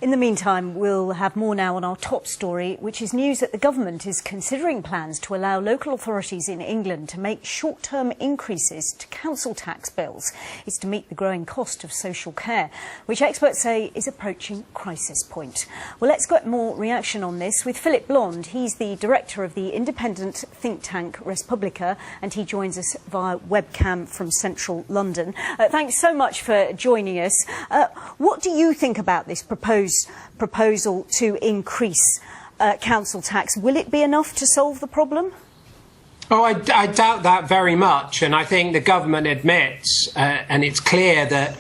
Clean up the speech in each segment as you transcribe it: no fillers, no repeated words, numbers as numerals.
In the meantime, we'll have more now on our top story, which is news that the government is considering plans to allow local authorities in England to make short-term increases to council tax bills. It's to meet the growing cost of social care, which experts say is approaching crisis point. Well, let's get more reaction on this with Phillip Blond. He's the director of the independent think tank Respublica, and he joins us via webcam from central London. Thanks so much for joining us. What do you think about this proposal to increase council tax? Will it be enough to solve the problem? Oh, I doubt that very much, and I think the government admits, and it's clear that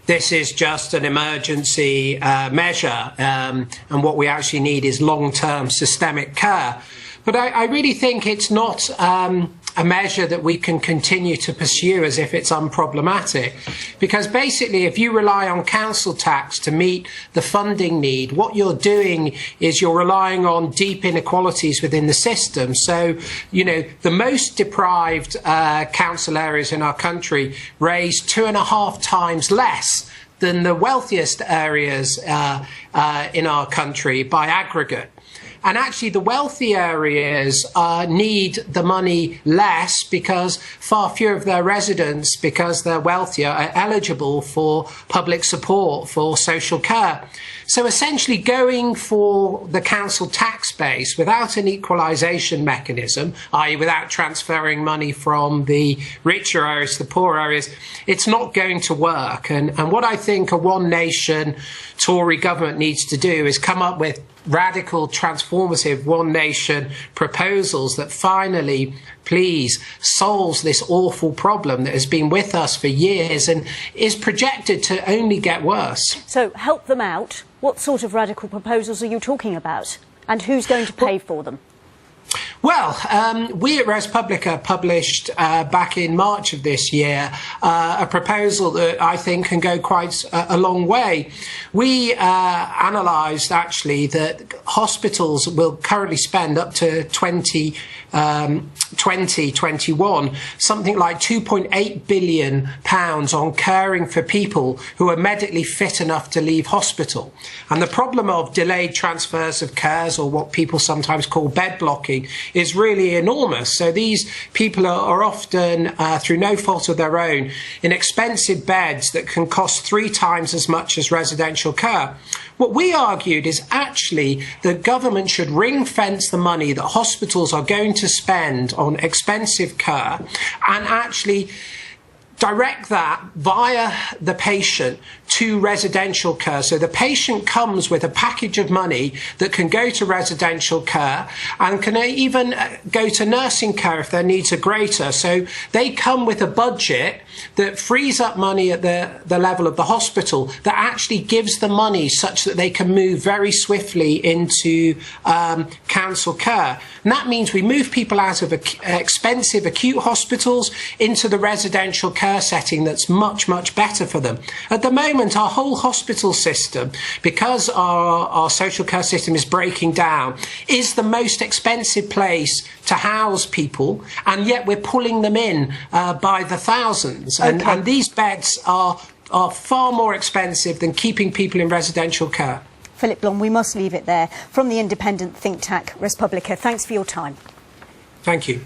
this is just an emergency measure, and what we actually need is long-term systemic care. But I really think it's not a measure that we can continue to pursue as if it's unproblematic. Because basically, if you rely on council tax to meet the funding need, what you're doing is you're relying on deep inequalities within the system. So, you know, the most deprived council areas in our country raise 2.5 times less than the wealthiest areas in our country by aggregate. And actually, the wealthy areas need the money less because far fewer of their residents, because they're wealthier, are eligible for public support for social care. So essentially, going for the council tax base without an equalisation mechanism, i.e. without transferring money from the richer areas to the poor areas, it's not going to work. And what I think a one nation Tory government needs to do is come up with radical, transformative one nation proposals that finally, please, solves this awful problem that has been with us for years and is projected to only get worse. So help them out. What sort of radical proposals are you talking about? And who's going to pay for them? Well, we at Respublica published back in March of this year a proposal that I think can go quite a long way. We analysed actually that hospitals will currently spend up to 2021 something like £2.8 billion on caring for people who are medically fit enough to leave hospital. And the problem of delayed transfers of cares, or what people sometimes call bed blocking, is really enormous. So these people are often, through no fault of their own, in expensive beds that can cost 3 times as much as residential care. What we argued is actually the government should ring-fence the money that hospitals are going to spend on expensive care and actually direct that via the patient to residential care. So the patient comes with a package of money that can go to residential care and can even go to nursing care if their needs are greater. So they come with a budget that frees up money at the level of the hospital that actually gives the money such that they can move very swiftly into council care. And that means we move people out of expensive acute hospitals into the residential care setting that's much, much better for them. At the moment, our whole hospital system, because our social care system is breaking down, is the most expensive place to house people, and yet we're pulling them in by the thousands. Okay. And these beds are far more expensive than keeping people in residential care. Phillip Blond, we must leave it there. From the independent think tank Respublica, thanks for your time. Thank you.